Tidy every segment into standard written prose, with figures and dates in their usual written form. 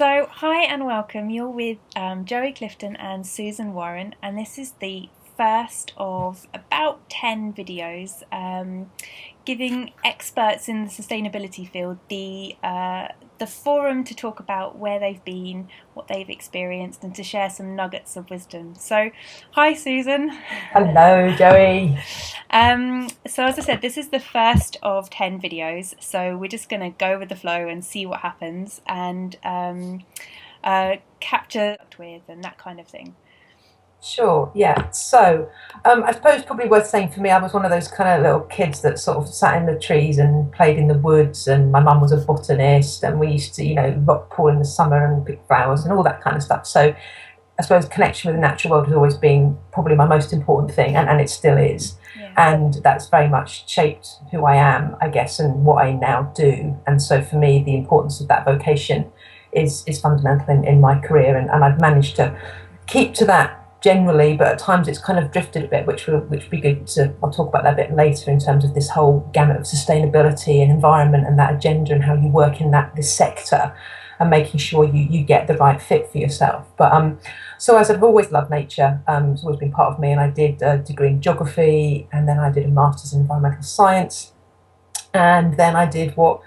So, hi and welcome. You're with Joey Clifton and Susan Warren, and this is the first of about 10 videos giving experts in the sustainability field the forum to talk about where they've been, what they've experienced, and to share some nuggets of wisdom. So, hi Susan. Hello, Joey. So as I said, this is the first of 10 videos, so we're just going to go with the flow and see what happens and capture with and that kind of thing. Sure, yeah. So, I suppose probably worth saying for me, I was one of those kind of little kids that sort of sat in the trees and played in the woods, and my mum was a botanist, and we used to, rock pool in the summer and pick flowers and all that kind of stuff. So, I suppose connection with the natural world has always been probably my most important thing, and it still is. Yeah. And that's very much shaped who I am, I guess, and what I now do. And so for me, the importance of that vocation is fundamental in my career, and I've managed to keep to that generally, but at times it's kind of drifted a bit, which would be good to, I'll talk about that a bit later in terms of this whole gamut of sustainability and environment and that agenda and how you work in this sector and making sure you get the right fit for yourself. But so as I've always loved nature, it's always been part of me, and I did a degree in geography, and then I did a master's in environmental science, and then I did what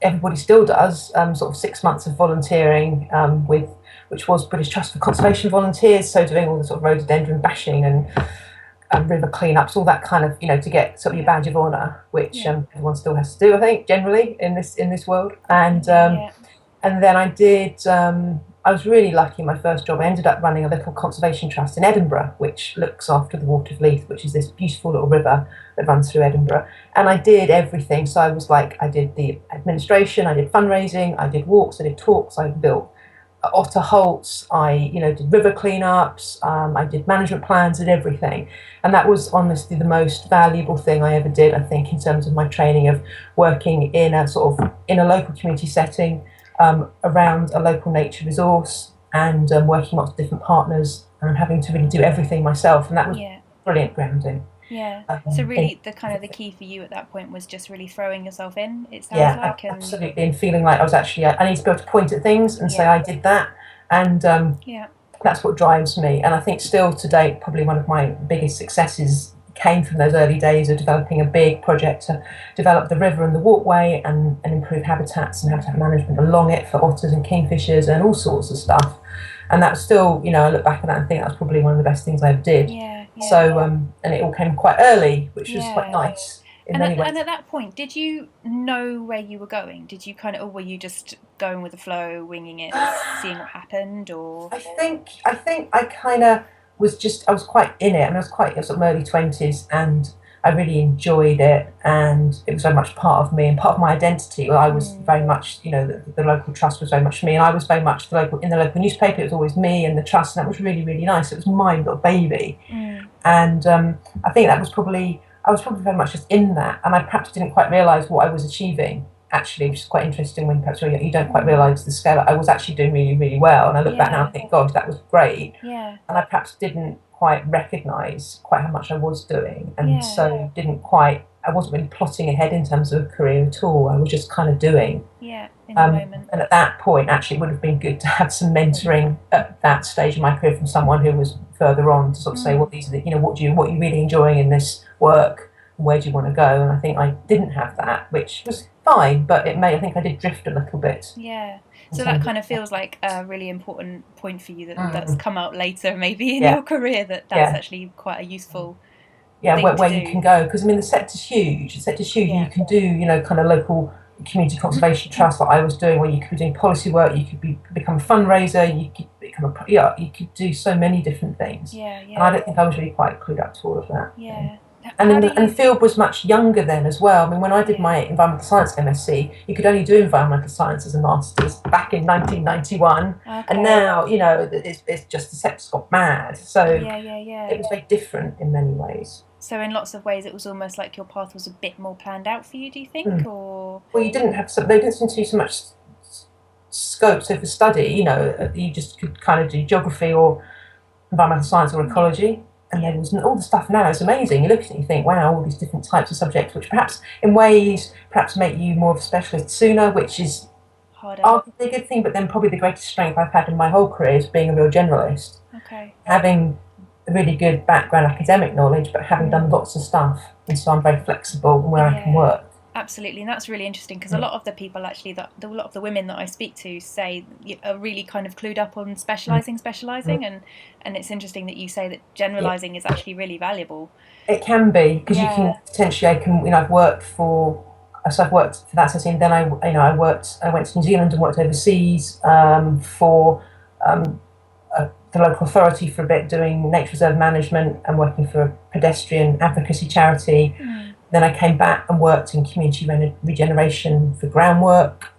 everybody still does, sort of 6 months of volunteering which was British Trust for Conservation Volunteers, so doing all the sort of rhododendron bashing and river cleanups, all that kind of, to get sort of your badge of honour, which everyone still has to do, I think, generally in this world. And and then I did. I was really lucky. My first job, I ended up running a little conservation trust in Edinburgh, which looks after the Water of Leith, which is this beautiful little river that runs through Edinburgh. And I did everything. So I was like, I did the administration, I did fundraising, I did walks, I did talks, I built otter halts, I did river cleanups, I did management plans and everything. And that was honestly the most valuable thing I ever did, I think, in terms of my training of working in a local community setting, around a local nature resource, and working with lots of different partners and having to really do everything myself. And that was brilliant grounding. Yeah. So really, the key for you at that point was just really throwing yourself in. It sounds like, absolutely, and feeling like I was actually I need to be able to point at things and say I did that, and that's what drives me. And I think still to date, probably one of my biggest successes came from those early days of developing a big project to develop the river and the walkway and improve habitats and habitat management along it for otters and kingfishers and all sorts of stuff. And that's still, I look back at that and think that's probably one of the best things I ever did. So, and it all came quite early, which was quite nice in many ways. And at that point, did you know where you were going? Did you or were you just going with the flow, winging it, seeing what happened, or? I think I kind of I was quite in it, and I was quite sort of early 20s, and I really enjoyed it, and it was very much part of me and part of my identity. Well, I was very much, the local trust was very much me, and I was very much in the local newspaper. It was always me and the trust, and that was really, really nice. It was my little baby, and I think I was probably very much just in that, and I perhaps didn't quite realise what I was achieving, actually, which is quite interesting when perhaps you don't quite realise the scale. I was actually doing really, really well, and I look back now and think, gosh, that was great. Yeah. And I perhaps didn't quite recognise quite how much I was doing, and so I wasn't really plotting ahead in terms of a career at all. I was just kind of doing. Yeah, in the moment. And at that point, actually, it would have been good to have some mentoring at that stage of my career from someone who was further on to sort of say, well, these are what you're really enjoying in this work, and where do you want to go? And I think I didn't have that, which was fine, but I think I did drift a little bit. Yeah. So that kind of feels like a really important point for you that's come out later, maybe in your career, that's actually quite a useful. Where you can go, because the sector's huge. You can do kind of local community conservation trust like I was doing, where you could be doing policy work, you could become a fundraiser, you could become you could do so many different things. And I don't think I was really quite clued up to all of that. And the field was much younger then as well. When I did my environmental science MSc, you could only do environmental science as a master's back in 1991, and now it's just the sector's got mad. So it was very different in many ways. So in lots of ways, it was almost like your path was a bit more planned out for you. Do you think, or? Well, they didn't seem to do so much scope. So for study, you just could kind of do geography or environmental science or ecology. And then all the stuff now is amazing. You look at it and you think, wow, all these different types of subjects, which perhaps in ways make you more of a specialist sooner, which is harder? Arguably a good thing, but then probably the greatest strength I've had in my whole career is being a real generalist. Okay. Having a really good background academic knowledge, but having done lots of stuff, and so I'm very flexible in where I can work. Absolutely, and that's really interesting because a lot of the people actually, a lot of the women that I speak to say are really kind of clued up on specialising, and it's interesting that you say that generalising is actually really valuable. It can be, because you can potentially, I've worked for, so I've worked for that setting. Then I went to New Zealand and worked overseas for the local authority for a bit, doing nature reserve management and working for a pedestrian advocacy charity. Then I came back and worked in community regeneration for groundwork,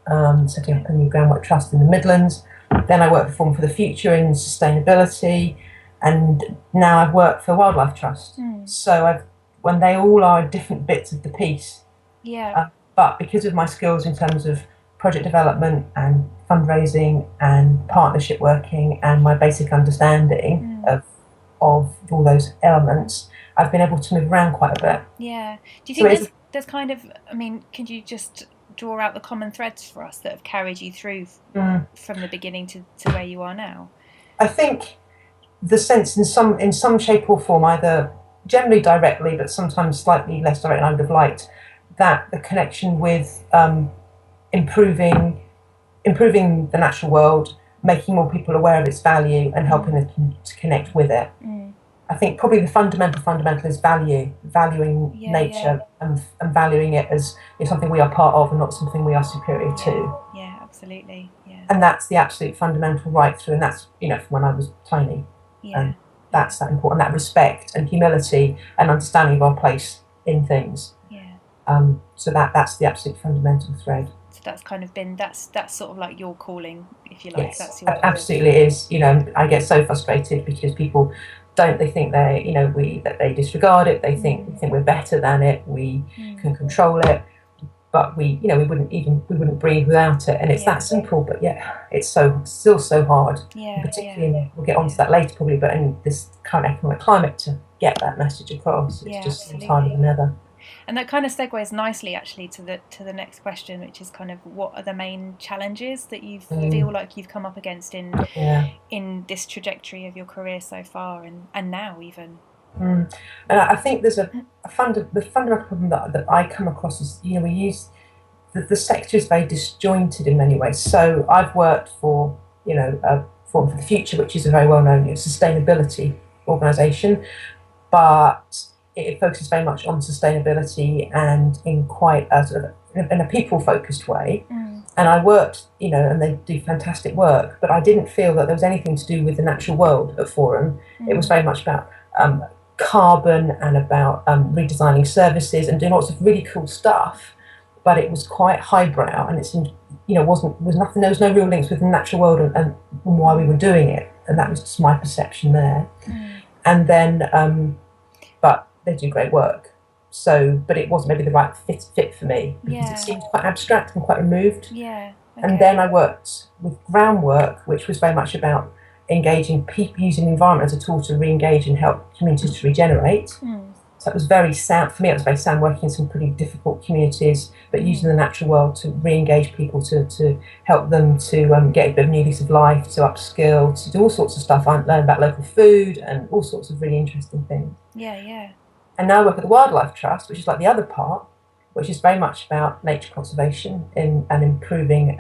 setting up a new groundwork trust in the Midlands. Then I worked for Form for the Future in sustainability, and now I've worked for Wildlife Trust. So when they all are different bits of the piece. But because of my skills in terms of project development and fundraising and partnership working and my basic understanding of all those elements, I've been able to move around quite a bit. Yeah. Do you think there's kind of, could you just draw out the common threads for us that have carried you through from the beginning to where you are now? I think the sense in some shape or form, either generally directly, but sometimes slightly less direct than I would have liked, that the connection with improving the natural world, making more people aware of its value and helping them to connect with it. I think probably the fundamental is valuing nature and valuing it as something we are part of and not something we are superior to. Yeah, absolutely. Yeah. And that's the absolute fundamental right through, and that's from when I was tiny. And that's that important, that respect and humility and understanding of our place in things. So that's the absolute fundamental thread. So that's kind of been that's sort of like your calling, if you like. Yes, that's your absolutely is. I get so frustrated because people they think that they disregard it. They think we're better than it. We can control it, but we wouldn't breathe without it. And it's that simple. But it's still so hard. Particularly, we'll get onto that later probably. But in this current economic climate, to get that message across, it's just harder than ever. And that kind of segues nicely actually to the next question, which is kind of what are the main challenges that you feel like you've come up against in this trajectory of your career so far and now even? And I think there's the fundamental problem that I come across is we use the sector is very disjointed in many ways. So I've worked for Form for the Future, which is a very well known sustainability organisation, but it focuses very much on sustainability and in quite a sort of in a people-focused way. And I worked, and they do fantastic work, but I didn't feel that there was anything to do with the natural world at Forum. It was very much about carbon and about redesigning services and doing lots of really cool stuff. But it was quite highbrow, and was nothing. There was no real links with the natural world and why we were doing it, and that was just my perception there. And then, but they do great work. So, but it wasn't maybe the right fit for me because it seemed quite abstract and quite removed. And then I worked with groundwork, which was very much about engaging people, using the environment as a tool to re-engage and help communities to regenerate. So it was very sound for me. It was very sound working in some pretty difficult communities, but using the natural world to re-engage people, to help them to get a bit of new lease of life, to upskill, to do all sorts of stuff. I learned about local food and all sorts of really interesting things. And now I work at the Wildlife Trust, which is like the other part, which is very much about nature conservation and improving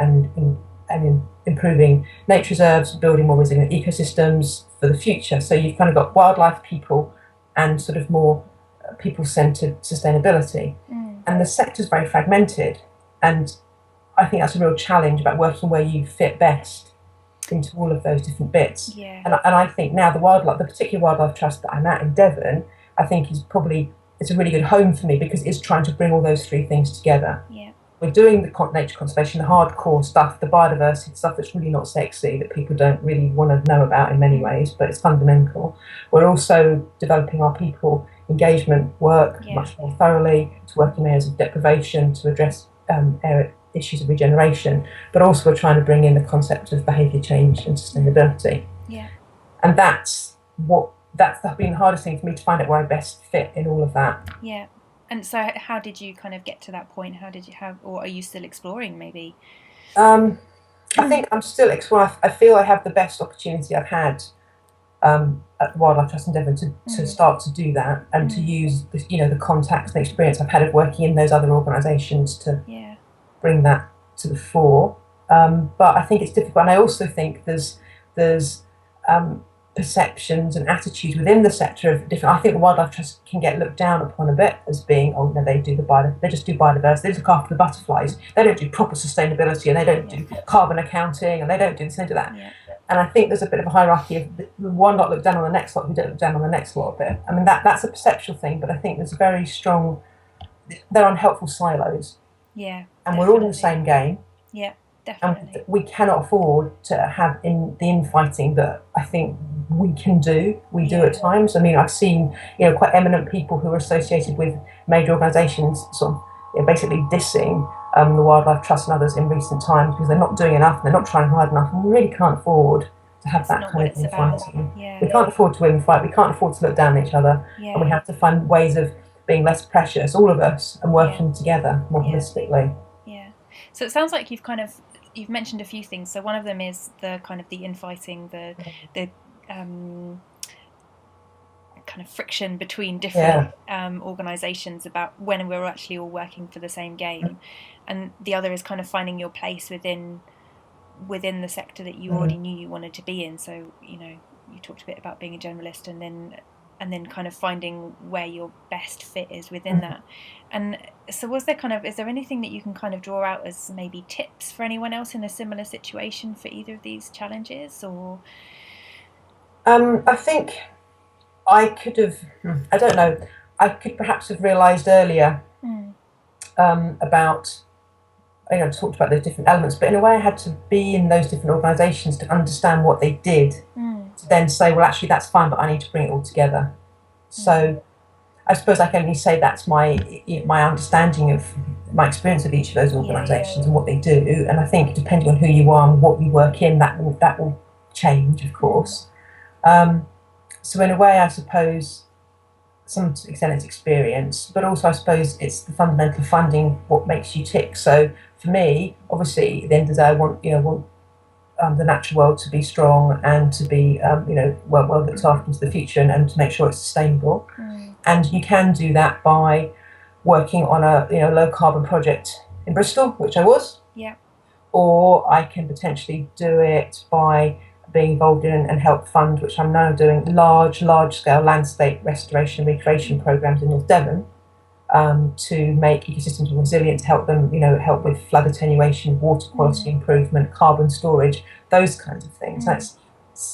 improving nature reserves, building more resilient ecosystems for the future. So you've kind of got wildlife, people, and sort of more people-centred sustainability. And the sector's very fragmented, and I think that's a real challenge about working where you fit best into all of those different bits. And I think now the particular Wildlife Trust that I'm at in Devon, I think it's a really good home for me because it's trying to bring all those three things together. We're doing the nature conservation, the hardcore stuff, the biodiversity stuff that's really not sexy, that people don't really want to know about in many ways, but it's fundamental. We're also developing our people engagement work much more thoroughly, to work in areas of deprivation, to address issues of regeneration, but also we're trying to bring in the concept of behaviour change and sustainability. And that's been the hardest thing for me, to find out where I best fit in all of that. And so how did you kind of get to that point? Or are you still exploring maybe? I think I'm still exploring. I feel I have the best opportunity I've had at the Wildlife Trust Endeavour to start to do that and to use the contacts and experience I've had of working in those other organisations to bring that to the fore. But I think it's difficult, and I also think there's perceptions and attitudes within the sector of different. I think the Wildlife Trust can get looked down upon a bit as being, oh no, they just do biodiversity, they just look after the butterflies, they don't do proper sustainability, and they don't do carbon accounting, and they don't do this and do that. And I think there's a bit of a hierarchy of one lot look down on the next lot who don't look down on the next lot a bit. I mean, that's a perceptual thing, but I think there's a very strong, they're unhelpful silos. Yeah. And we're all in the same game. Yeah, definitely. And we cannot afford to have the infighting that I think we can do. We do at times. I mean, I've seen, quite eminent people who are associated with major organisations sort of basically dissing the Wildlife Trust and others in recent times because they're not doing enough and they're not trying hard enough, and we really can't afford to have that kind of infighting. We can't afford to infight, we can't afford to look down at each other, and we have to find ways of being less precious, all of us, and working together more holistically. Yeah. So it sounds like you've mentioned a few things. So one of them is the kind of the infighting, the kind of friction between different organisations about when we're actually all working for the same game, and the other is kind of finding your place within the sector that you already knew you wanted to be in. So you talked a bit about being a generalist, and then kind of finding where your best fit is within that. And so is there anything that you can kind of draw out as maybe tips for anyone else in a similar situation for either of these challenges? Or I think I could have, I don't know, I could perhaps have realised earlier about, talked about those different elements, but in a way I had to be in those different organisations to understand what they did, to then say, well, actually that's fine, but I need to bring it all together. So I suppose I can only say that's my understanding of my experience of each of those organisations and what they do. And I think depending on who you are and what you work in, that will change, of course. So in a way, I suppose, some extent it's experience, but also I suppose it's the fundamental finding what makes you tick. So for me, obviously, at the end of the day, I want the natural world to be strong and to be well looked after into the future, and to make sure it's sustainable. And you can do that by working on a low carbon project in Bristol, which I was. Yeah. Or I can potentially do it by being involved in and help fund, which I'm now doing, large scale landscape restoration and recreation programs in North Devon, to make ecosystems more resilient, to help them, help with flood attenuation, water quality improvement, carbon storage, those kinds of things. That's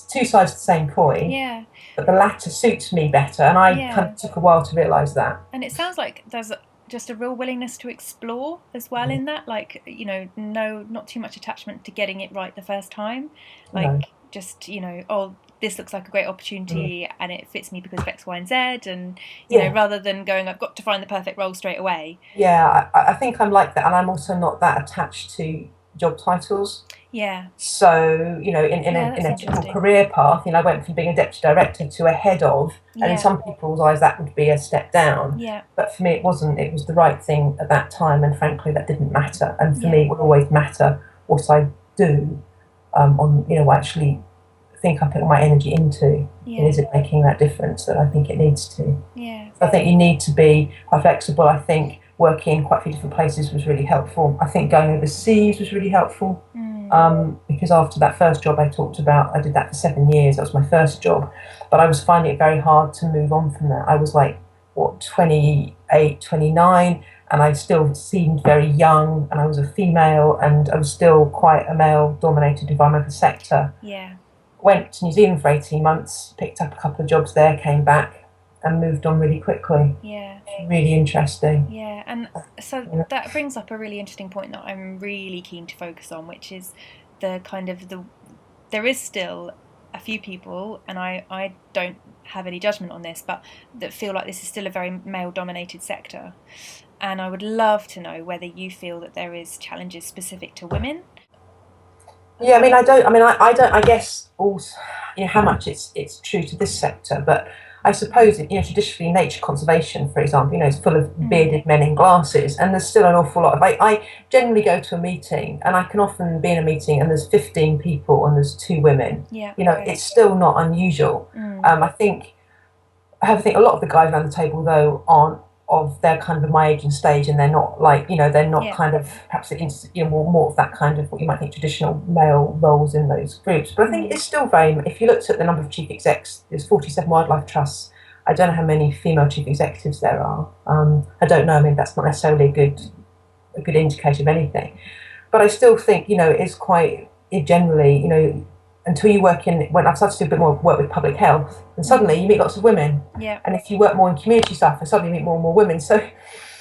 two sides of the same coin. Yeah. But the latter suits me better, and I kind of took a while to realise that. And it sounds like there's just a real willingness to explore as well in that, like, not too much attachment to getting it right the first time, like just this looks like a great opportunity and it fits me because of X, Y, and Z, and rather than going, I've got to find the perfect role straight away. Yeah, I think I'm like that, and I'm also not that attached to job titles. Yeah. So in a typical career path, I went from being a deputy director to a head of, and in some people's eyes that would be a step down. Yeah. But for me, it wasn't. It was the right thing at that time, and frankly, that didn't matter. And for me, it would always matter what I do. What I actually think I put my energy into, and is it making that difference that I think it needs to? Yeah. So I think you need to be quite flexible. I think working in quite a few different places was really helpful. I think going overseas was really helpful, because after that first job I talked about, I did that for 7 years. That was my first job, but I was finding it very hard to move on from that. I was 28, 29, and I still seemed very young, and I was a female, and I was still quite a male-dominated environmental sector. Yeah. Went to New Zealand for 18 months, picked up a couple of jobs there, came back, and moved on really quickly. Yeah. Really interesting. Yeah, and so that brings up a really interesting point that I'm really keen to focus on, which is there is still a few people, and I don't have any judgment on this, but that feel like this is still a very male-dominated sector. And I would love to know whether you feel that there is challenges specific to women. Yeah, I don't. I guess also, how much it's true to this sector, but I suppose, traditionally nature conservation, for example, is full of bearded men in glasses, and there's still an awful lot of. I generally go to a meeting, and I can often be in a meeting, and there's 15 people, and there's 2 women. Yeah. It's still not unusual. I think a lot of the guys around the table though aren't they're kind of my age and stage, and they're not like they're not kind of perhaps more of that kind of what you might think traditional male roles in those groups. But I think it's still very. If you looked at the number of chief execs, there's 47 wildlife trusts. I don't know how many female chief executives there are. I don't know. I mean, that's not necessarily a good indicator of anything. But I still think it is quite generally until you work when I've started to do a bit more work with public health, and suddenly you meet lots of women. Yeah. And if you work more in community stuff, and suddenly you meet more and more women. So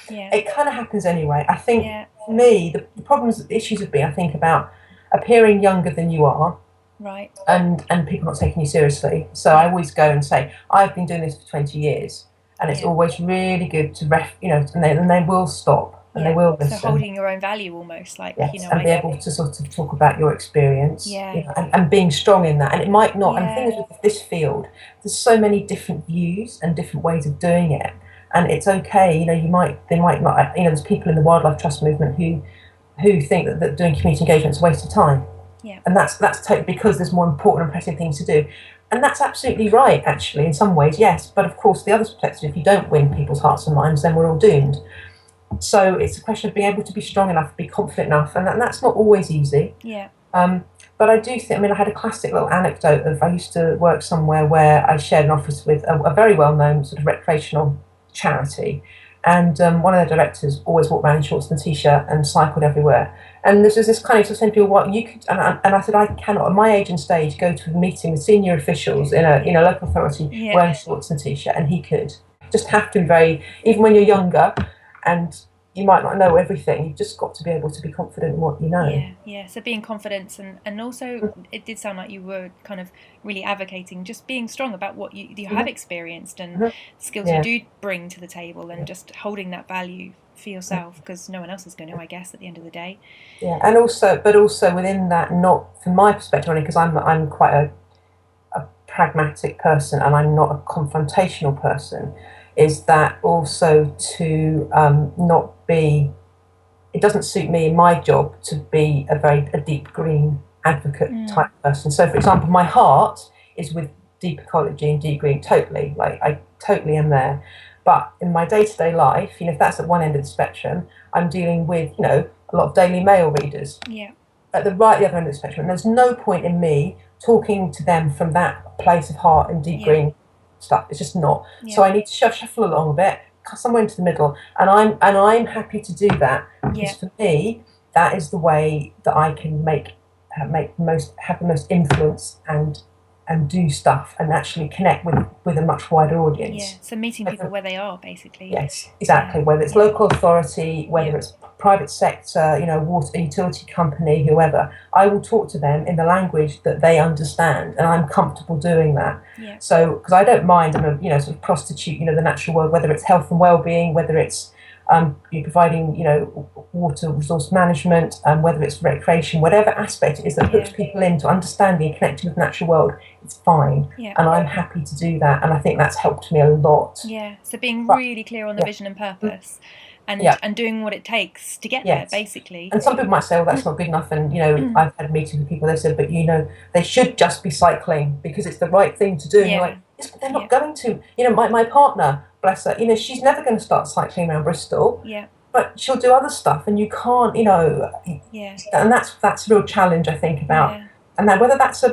it kind of happens anyway. I think for me, the issues have been, I think, about appearing younger than you are. Right. And people not taking you seriously. So I always go and say, I've been doing this for 20 years, and it's always really good to and they will stop. And they will listen. So holding your own value almost, like, and be able to sort of talk about your experience, and being strong in that. And it might not, and the thing is with this field, there's so many different views and different ways of doing it. And it's okay, they might not, there's people in the wildlife trust movement who think that doing community engagement is a waste of time. Yeah. And that's totally because there's more important and pressing things to do. And that's absolutely right, actually, in some ways, yes. But of course, the other perspective, if you don't win people's hearts and minds, then we're all doomed. So it's a question of being able to be strong enough, be confident enough, and that's not always easy. Yeah. But I do think, I had a classic little anecdote of, I used to work somewhere where I shared an office with a very well-known sort of recreational charity, and one of the directors always walked around in shorts and a t-shirt and cycled everywhere. And this was this kind of sort of saying to people, what you could, and I said, I cannot, at my age and stage, go to a meeting with senior officials in a local authority wearing shorts and a t-shirt, and he could. Just have to be very, even when you're younger, and you might not know everything, you've just got to be able to be confident in what you know. Yeah. So being confident, and also it did sound like you were kind of really advocating just being strong about what you have experienced and skills you do bring to the table, and just holding that value for yourself, because no one else is going to, I guess, at the end of the day. Yeah, and also within that, not from my perspective only, because I'm quite a pragmatic person, and I'm not a confrontational person, is that also to not be, it doesn't suit me in my job to be a deep green advocate type person. So for example, my heart is with deep ecology and deep green, totally, like I totally am there. But in my day-to-day life, if that's at one end of the spectrum, I'm dealing with, a lot of Daily Mail readers. Yeah. At the other end of the spectrum, and there's no point in me talking to them from that place of heart and deep green stuff. It's just not. So I need to shuffle along a bit, somewhere into the middle, and I'm happy to do that, because for me, that is the way that I can have the most influence and do stuff and actually connect with a much wider audience. Yeah, so meeting people where they are, basically. Yes, exactly. Whether it's local authority, whether it's private sector, water utility company, whoever, I will talk to them in the language that they understand, and I'm comfortable doing that. Yeah. So, because I don't mind, I'm a sort of prostitute, the natural world, whether it's health and well-being, whether it's you're providing, water resource management, whether it's recreation, whatever aspect it is that hooks people into understanding and connecting with the natural world, it's fine. Yeah. And I'm happy to do that. And I think that's helped me a lot. Yeah. So being really clear on the vision and purpose, and doing what it takes to get there, basically. And some people might say, well, that's not good enough. And, I've had meetings with people, they said, but, they should just be cycling because it's the right thing to do. And you're like, yes, but they're not going to. My partner, bless her, she's never going to start cycling around Bristol. Yeah. But she'll do other stuff, and you can't, and that's a real challenge, I think, about, and then whether that's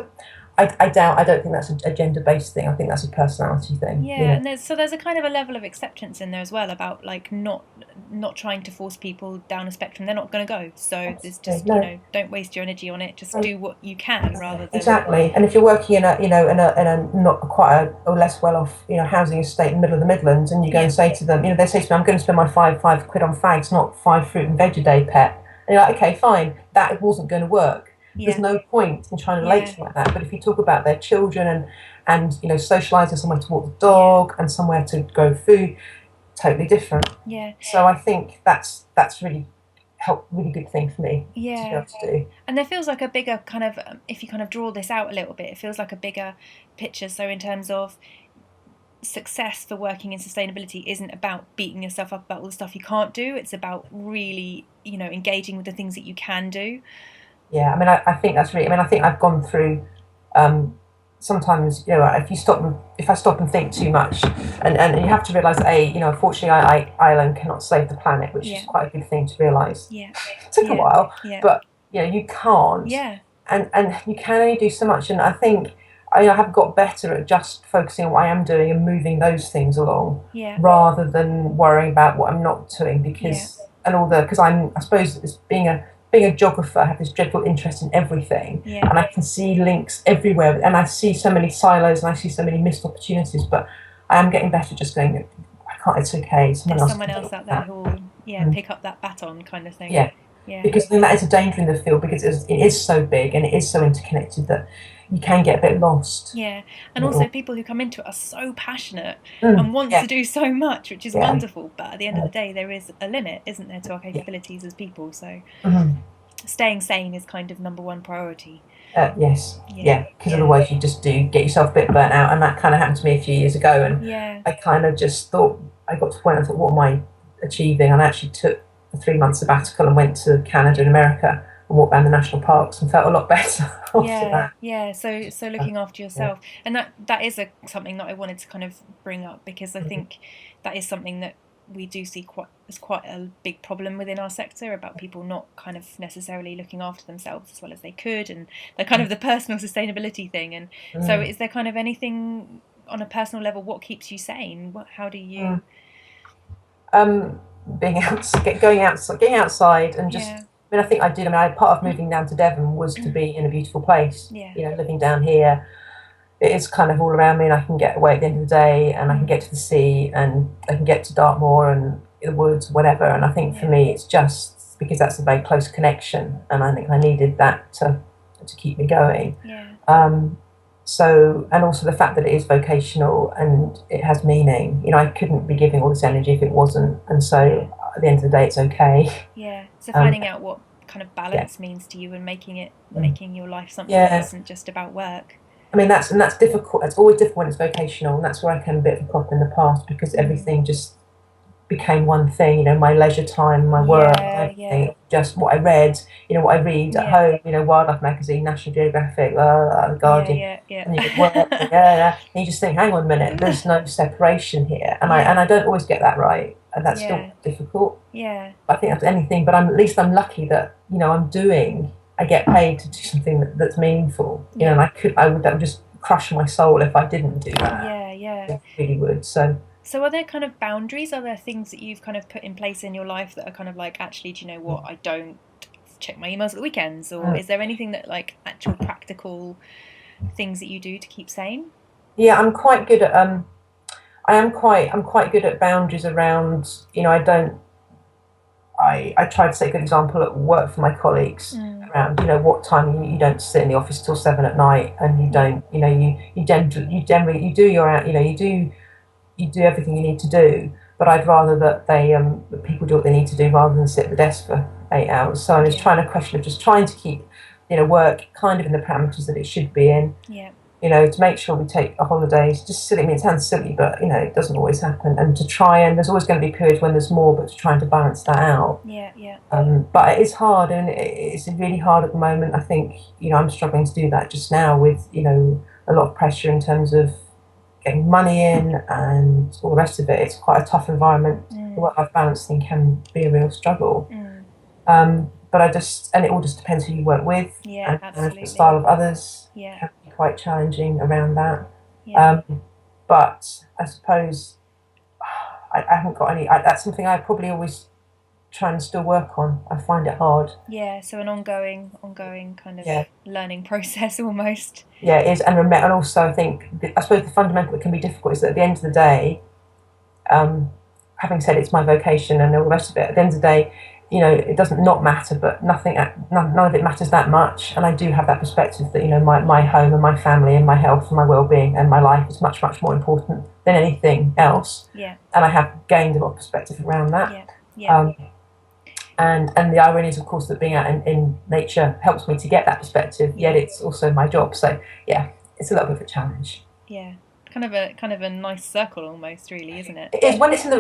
I don't think that's a gender-based thing. I think that's a personality thing. Yeah, and there's a kind of a level of acceptance in there as well, about like not trying to force people down a spectrum they're not going to go. So there's just don't waste your energy on it. Just do what you can rather than exactly. And if you're working in a not quite a less well-off housing estate in the middle of the Midlands, and you go and say to them, they say to me, I'm going to spend my five quid on fags, not 5 fruit and veg a day, pet. And you're like, okay, fine, that wasn't going to work. There's no point in trying to relate to them like that. But if you talk about their children and socialising, somewhere to walk the dog and somewhere to grow food, totally different. Yeah. So I think that's really good thing for me to be able to do. And there feels like a bigger kind of, if you kind of draw this out a little bit, it feels like a bigger picture. So in terms of success for working in sustainability isn't about beating yourself up about all the stuff you can't do. It's about really, engaging with the things that you can do. Yeah, I mean, I think that's really. I mean, I think I've gone through. Sometimes, if I stop and think too much, and you have to realise that unfortunately, I alone cannot save the planet, which is quite a big thing to realise. Yeah, It took a while, yeah, but you can't. yeah, and you can only do so much. And I think I have got better at just focusing on what I am doing and moving those things along, rather than worrying about what I'm not doing, because I suppose it's being a geographer, I have this dreadful interest in everything, and I can see links everywhere, and I see so many silos, and I see so many missed opportunities. But I am getting better just going, I can't. It's okay. There's someone else out there who will pick up that baton, kind of thing. Yeah. Because I think that is a danger in the field, because it is so big and it is so interconnected that you can get a bit lost. Yeah, and also people who come into it are so passionate and want to do so much, which is wonderful. But at the end of the day, there is a limit, isn't there, to our capabilities as people? So staying sane is kind of number one priority. Yes, because otherwise you just do get yourself a bit burnt out, and that kind of happened to me a few years ago. And I kind of just thought, I got to the point, I thought, what am I achieving? And I actually took a 3-month sabbatical and went to Canada and America and walked around the national parks and felt a lot better after that. Yeah. So looking after yourself, and that is something that I wanted to kind of bring up, because I think that is something that we do see as quite a big problem within our sector, about people not kind of necessarily looking after themselves as well as they could, and the kind of the personal sustainability thing. And so, is there kind of anything on a personal level? What keeps you sane? How do you? Going outside, and just. I mean, I think I did. I mean, part of moving down to Devon was to be in a beautiful place. Living down here, it is kind of all around me, and I can get away at the end of the day, and I can get to the sea, and I can get to Dartmoor and the woods, whatever. And I think for me, it's just because that's a very close connection, and I think I needed that to keep me going. So, and also the fact that it is vocational and it has meaning. I couldn't be giving all this energy if it wasn't, and so at the end of the day, it's okay. So finding out what kind of balance means to you, and making your life something that isn't just about work. I mean, that's difficult. It's always difficult when it's vocational, and that's where I came a bit of a prop in the past, because everything just became one thing. My leisure time, my work, everything, just what I read. What I read at home. Wildlife magazine, National Geographic, The Guardian, and you work, and you just think, hang on a minute, there's no separation here, and I don't always get that right, and that's still difficult. But I think that's anything. But at least I'm lucky that I get paid to do something that's meaningful. And that would just crush my soul if I didn't do that. It really would. So are there kind of boundaries? Are there things that you've kind of put in place in your life that are kind of like, actually, do you know what, I don't check my emails at the weekends? Or is there anything that, like, actual practical things that you do to keep sane? Yeah, I'm quite good at I'm quite good at boundaries around, I try to set a good example at work for my colleagues around, what time you don't sit in the office till 7 at night, and you don't, you do everything you need to do. But I'd rather that that people do what they need to do rather than sit at the desk for 8 hours. So I was trying to keep, work kind of in the parameters that it should be in. To make sure we take our holidays. Just silly. I mean, it sounds silly, but it doesn't always happen. And there's always going to be periods when there's more, but trying to balance that out. But it is hard, and it's really hard at the moment. I think I'm struggling to do that just now with a lot of pressure in terms of getting money in and all the rest of it. It's quite a tough environment. The work-life balance thing can be a real struggle. But and it all just depends who you work with, and the style of others can be quite challenging around that. But I suppose I haven't got any. That's something I probably always try and still work on. I find it hard. So an ongoing kind of learning process almost. It is, and also I suppose the fundamental that can be difficult is that at the end of the day, having said it's my vocation and all the rest of it, at the end of the day, it doesn't not matter, but none of it matters that much. And I do have that perspective that my home and my family and my health and my well-being and my life is much, much more important than anything else. And I have gained a lot of perspective around that. And the irony is, of course, that being out in nature helps me to get that perspective, yet it's also my job. So, it's a little bit of a challenge. kind of a nice circle almost, really, isn't it? It is when it's in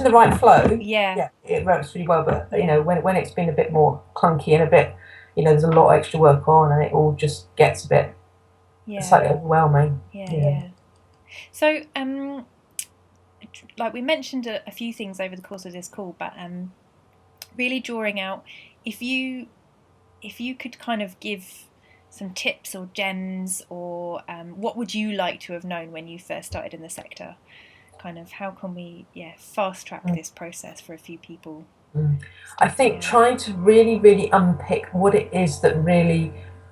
the right flow. Yeah. It works really well. But Yeah. when it's been a bit more clunky and a bit, there's a lot of extra work on, and it all just gets a bit slightly overwhelming. Yeah. So, like we mentioned a few things over the course of this call, but really drawing out, if you could kind of give some tips or gems, or what would you like to have known when you first started in the sector? Kind of how can we fast track this process for a few people? I think trying to really, really unpick what it is that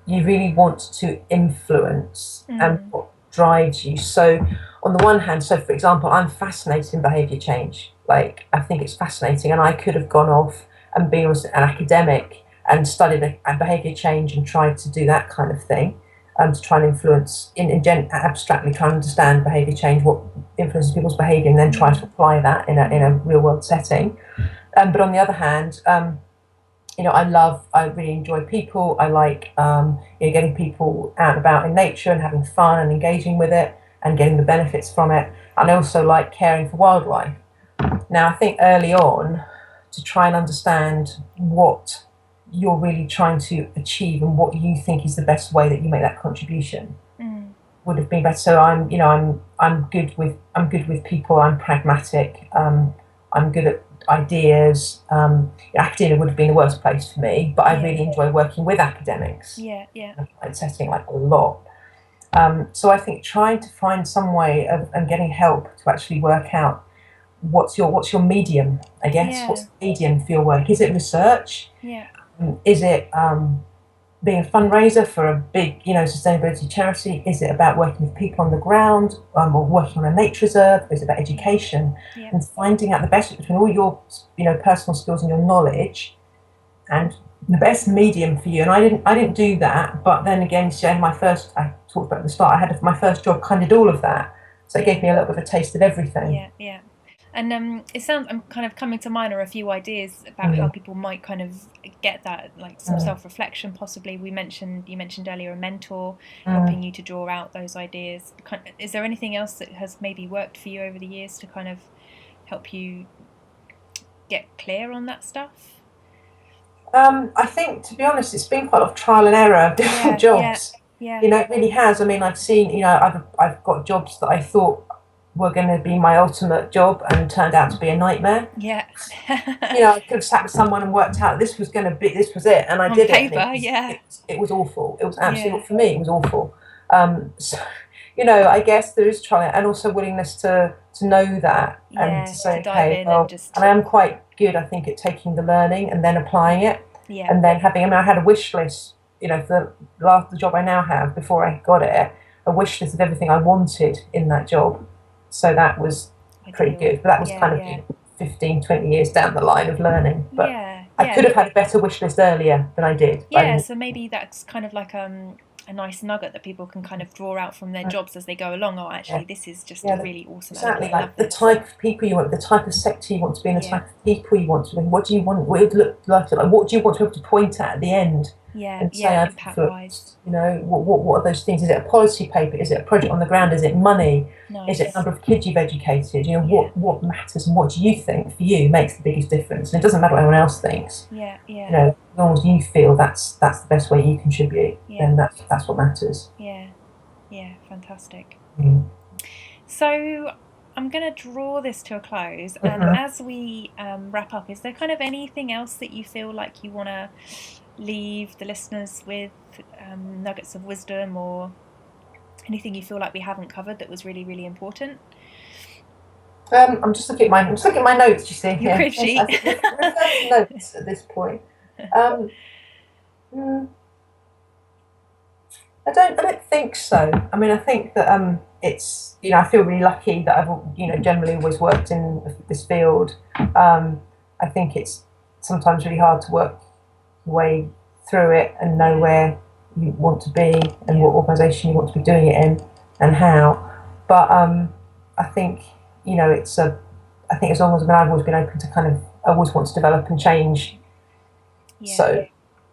you really want to influence and what drives you. So on the one hand, so for example, I'm fascinated in behaviour change. Like, I think it's fascinating, and I could have gone off and been an academic and studied a behaviour change and tried to do that kind of thing, to try and influence, abstractly try and understand behaviour change, what influences people's behaviour, and then try to apply that in a real world setting. But on the other hand, I really enjoy people. I like getting people out and about in nature and having fun and engaging with it and getting the benefits from it. And I also like caring for wildlife. Now, I think early on, to try and understand what you're really trying to achieve and what you think is the best way that you make that contribution would have been better. So I'm good with people. I'm pragmatic. I'm good at ideas. Academia would have been the worst place for me, but I really enjoy working with academics. And setting like a lot. So I think trying to find some way of and getting help to actually work out what's your medium, I guess. What's the medium for your work? Is it research? Is it being a fundraiser for a big, sustainability charity? Is it about working with people on the ground, or working on a nature reserve? Is it about education? And finding out the best between all your, personal skills and your knowledge, and the best medium for you. And I didn't do that, but then again, I talked about at the start, I had my first job kind of did all of that, so it gave me a little bit of a taste of everything. And it sounds, I'm kind of coming to mind are a few ideas about how people might kind of get that, like some self-reflection possibly. You mentioned earlier a mentor helping you to draw out those ideas. Is there anything else that has maybe worked for you over the years to kind of help you get clear on that stuff? I think, to be honest, it's been quite a lot of trial and error of different jobs. It really has. I mean, I've seen, I've got jobs that I thought were going to be my ultimate job and turned out to be a nightmare. I could have sat with someone and worked out this was it, and I did paper, it. It was awful. It was absolutely, for me, it was awful. So, I guess there is trial and also willingness to know that and to say, okay, and I am quite good, I think, at taking the learning and then applying it, and then I had a wish list, for the job I now have, before I got it, a wish list of everything I wanted in that job. So that was pretty good. But that was kind of 15, 20 years down the line of learning. But I could have had a better wish list earlier than I did. So maybe that's kind of like a nice nugget that people can kind of draw out from their jobs as they go along. Oh, actually, this is just a really awesome. Exactly, like the type of people you want, the type of sector you want to be in, the type of people you want to be in. What do you want? What it would look like? What do you want to be able to point at the end? And say, impact-wise. What are those things? Is it a policy paper? Is it a project on the ground? Is it money? Is it a number of kids you've educated? What matters, and what do you think for you makes the biggest difference? And it doesn't matter what anyone else thinks. As long as you feel that's the best way you contribute, then that's what matters. Fantastic. So I'm going to draw this to a close, and as we wrap up, is there kind of anything else that you feel like you want to leave the listeners with, nuggets of wisdom, or anything you feel like we haven't covered that was really, really important? I'm just looking at my notes. You see, your crib sheet. Notes at this point. I don't think so. I mean, I think that it's, I feel really lucky that I've generally always worked in this field. I think it's sometimes really hard to work your way through it and know where you want to be and what organisation you want to be doing it in and how. But I think I think as long as I've always been open to I always want to develop and change. So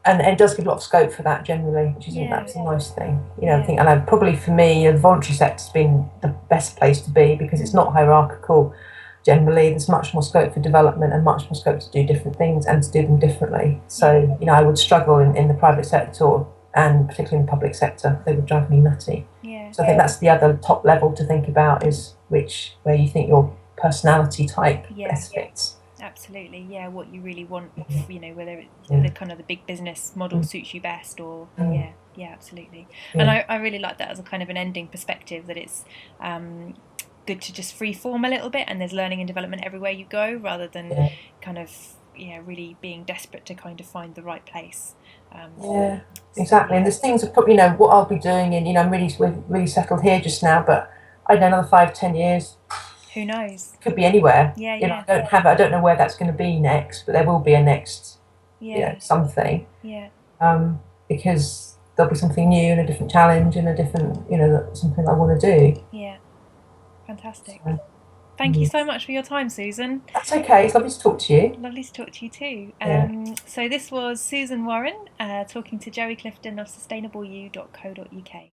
and it does give a lot of scope for that generally, which is that's a nice thing. I think, and probably for me, the voluntary sector's been the best place to be because it's not hierarchical. Generally, there's much more scope for development and much more scope to do different things and to do them differently. So, I would struggle in the private sector and particularly in the public sector. They would drive me nutty. So I think that's the other top level to think about is where you think your personality type best fits. Absolutely, what you really want, whether it's the kind of the big business model suits you best or absolutely. And I really like that as a kind of an ending perspective, that it's good to just free form a little bit and there's learning and development everywhere you go, rather than kind of really being desperate to kind of find the right place. Exactly. And there's things that probably what I'll be doing in I'm really settled here just now, but I don't know, another 5-10 years, who knows, could be anywhere. I don't know where that's going to be next, but there will be a next something, because there'll be something new and a different challenge and a different something I want to do. Fantastic. Thank you so much for your time, Susan. That's okay. It's lovely to talk to you. Lovely to talk to you too. So this was Susan Warren talking to Joey Clifton of sustainableu.co.uk.